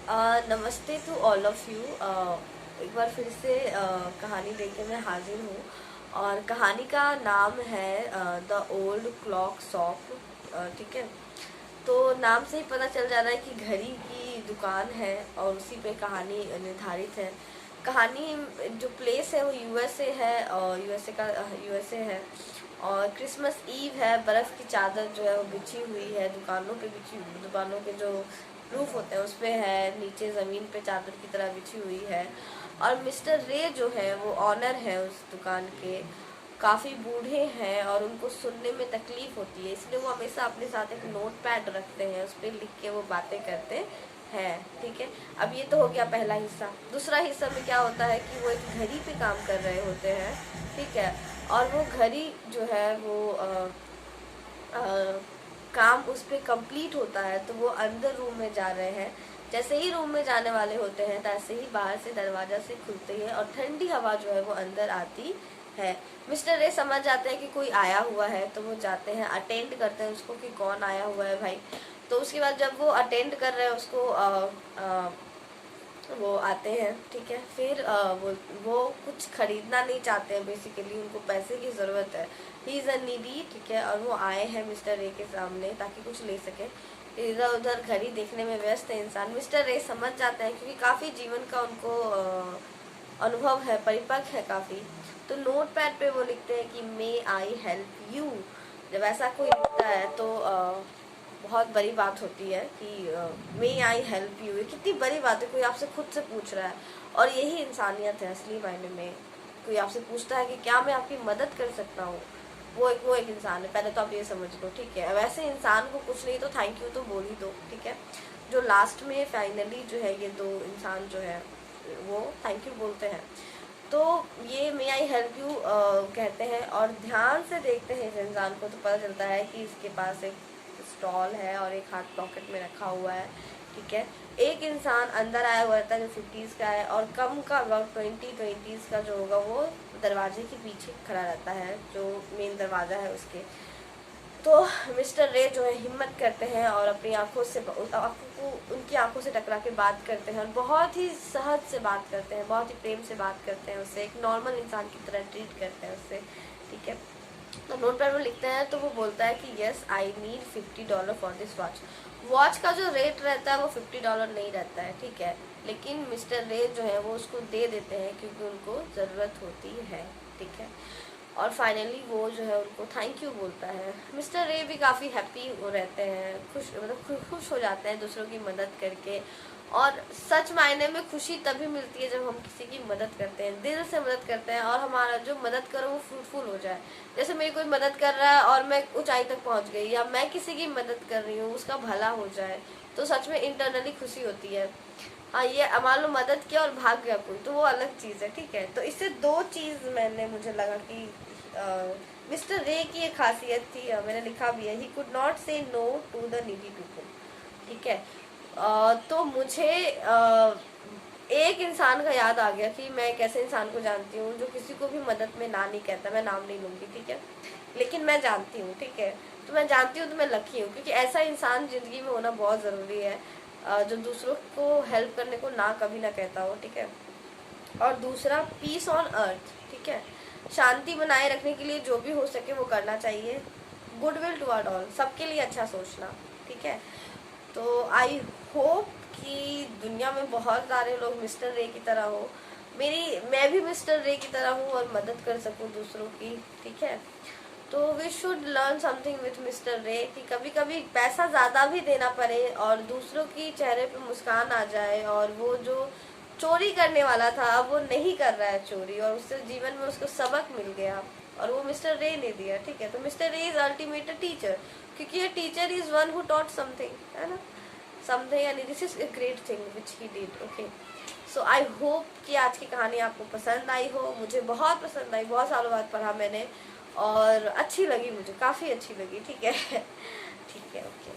नमस्ते to all of you. एक बार फिर से कहानी लेके मैं हाजिर हूँ और कहानी का नाम है द ओल्ड क्लॉक शॉप। ठीक है, तो नाम से ही पता चल जा रहा है कि घड़ी की दुकान है और उसी पे कहानी निर्धारित है। कहानी जो प्लेस है वो यूएसए है और यूएसए है और क्रिसमस ईव है। बर्फ़ की चादर जो है वो बिछी हुई है, दुकानों पे बिछी हुई, दुकानों के जो रूफ होते हैं उस पे है, नीचे ज़मीन पे चादर की तरह बिछी हुई है। और मिस्टर रे जो है वो ऑनर है उस दुकान के, काफ़ी बूढ़े हैं और उनको सुनने में तकलीफ़ होती है, इसलिए वो हमेशा अपने साथ एक नोट पैड रखते हैं, उस पर लिख के वो बातें करते हैं। ठीक है, अब ये तो हो गया पहला हिस्सा। दूसरा हिस्सा में क्या होता है कि वो एक घड़ी पे काम कर रहे होते हैं। ठीक है, और वो घड़ी जो है वो काम उस पर कंप्लीट होता है तो वो अंदर रूम में जा रहे हैं। जैसे ही रूम में जाने वाले होते हैं तैसे ही बाहर से दरवाज़ा से खुलते हैं और ठंडी हवा जो है वो अंदर आती है। मिस्टर रे समझ जाते हैं कि कोई आया हुआ है तो वो जाते हैं, अटेंड करते हैं उसको कि कौन आया हुआ है भाई। तो उसके बाद जब वो अटेंड कर रहे हैं उसको वो आते हैं। ठीक है, फिर वो कुछ खरीदना नहीं चाहते हैं, बेसिकली उनको पैसे की ज़रूरत है। He is a needy. ठीक है, और वो आए हैं मिस्टर रे के सामने ताकि कुछ ले सके। इधर उधर घड़ी देखने में व्यस्त है इंसान। मिस्टर रे समझ जाते हैं क्योंकि काफ़ी जीवन का उनको अनुभव है, परिपक्व है काफ़ी। तो नोट पैड पे वो लिखते हैं कि मे आई हेल्प यू। जब ऐसा कोई लिखता है तो बहुत बड़ी बात होती है कि मे आई हेल्प यू। ये कितनी बड़ी बात है, कोई आपसे खुद से पूछ रहा है। और यही इंसानियत है असली मायने में। कोई आपसे पूछता है कि क्या मैं आपकी मदद कर सकता हूँ, वो एक इंसान है। पहले तो आप ये समझ लो। ठीक है, वैसे इंसान को कुछ नहीं तो थैंक यू तो बोल ही दो। ठीक है, जो लास्ट में फाइनली जो है ये दो इंसान जो है वो थैंक यू बोलते हैं। तो ये मे आई हेल्प यू कहते हैं और ध्यान से देखते हैं इस इंसान को तो पता चलता है कि इसके पास एक स्टॉल है और एक हाथ पॉकेट में रखा हुआ है। ठीक है, एक इंसान अंदर आया हुआ रहता है जो 50s का है और कम का अबाउट 20s का जो होगा वो दरवाजे के पीछे खड़ा रहता है, जो मेन दरवाज़ा है उसके। तो मिस्टर रे जो है हिम्मत करते हैं और अपनी आंखों से उनकी आंखों से टकरा के बात करते हैं और बहुत ही सहज से बात करते हैं, बहुत ही प्रेम से बात करते हैं उससे, एक नॉर्मल इंसान की तरह ट्रीट करते हैं उससे। ठीक है, तो नोट पैड में लिखते हैं तो वो बोलता है कि yes I need $50 for this watch. Watch का जो रेट रहता है वो $50 नहीं रहता है। ठीक है, लेकिन मिस्टर रे जो है वो उसको दे देते हैं क्योंकि उनको ज़रूरत होती है। ठीक है, और फाइनली वो जो है उनको थैंक यू बोलता है। मिस्टर रे भी काफ़ी हैप्पी रहते हैं, खुश हो जाते हैं दूसरों की मदद करके। और सच मायने में खुशी तभी मिलती है जब हम किसी की मदद करते हैं, दिल से मदद करते हैं और हमारा जो मदद करो वो फ्रूटफुल हो जाए। जैसे मेरी कोई मदद कर रहा है और मैं ऊंचाई तक पहुंच गई, या मैं किसी की मदद कर रही हूँ उसका भला हो जाए, तो सच में इंटरनली खुशी होती है। हाँ, ये मान लो मदद किया और भाग गया कोई तो वो अलग चीज़ है। ठीक है, तो इससे दो चीज़ मुझे लगा कि मिस्टर रे की एक खासियत थी, मैंने लिखा भी है, he could not say no to the needy people. ठीक है, तो मुझे एक इंसान का याद आ गया कि मैं एक ऐसे इंसान को जानती हूँ जो किसी को भी मदद में ना नहीं कहता। मैं नाम नहीं लूँगी, ठीक है, लेकिन मैं जानती हूँ। ठीक है, तो मैं जानती हूँ तो मैं लकी हूँ क्योंकि ऐसा इंसान ज़िंदगी में होना बहुत ज़रूरी है, जो दूसरों को हेल्प करने को ना कभी ना कहता हो। ठीक है, और दूसरा पीस ऑन अर्थ। ठीक है, शांति बनाए रखने के लिए जो भी हो सके वो करना चाहिए। गुडविल टुवर्ड ऑल, सबके लिए अच्छा सोचना। ठीक है, तो आई होप कि दुनिया में बहुत सारे लोग मिस्टर रे की तरह हो। मैं भी मिस्टर रे की तरह हूँ और मदद कर सकूँ दूसरों की। ठीक है, तो we should learn something with mister Ray कि कभी कभी पैसा ज़्यादा भी देना पड़े और दूसरों की चेहरे पे मुस्कान आ जाए, और वो जो चोरी करने वाला था अब वो नहीं कर रहा है चोरी, और उससे जीवन में उसको सबक मिल गया और वो मिस्टर रे ने दिया। ठीक है, तो मिस्टर रे इज अल्टीमेट टीचर, क्योंकि ये teacher is one who taught something, है ना, समथिंग, यानी this is a great thing which he did. Okay, so I hope कि आज की कहानी आपको पसंद आई हो। मुझे बहुत पसंद आई, बहुत सालों बाद पढ़ा मैंने और अच्छी लगी, मुझे काफ़ी अच्छी लगी। ठीक है ठीक है, ओके।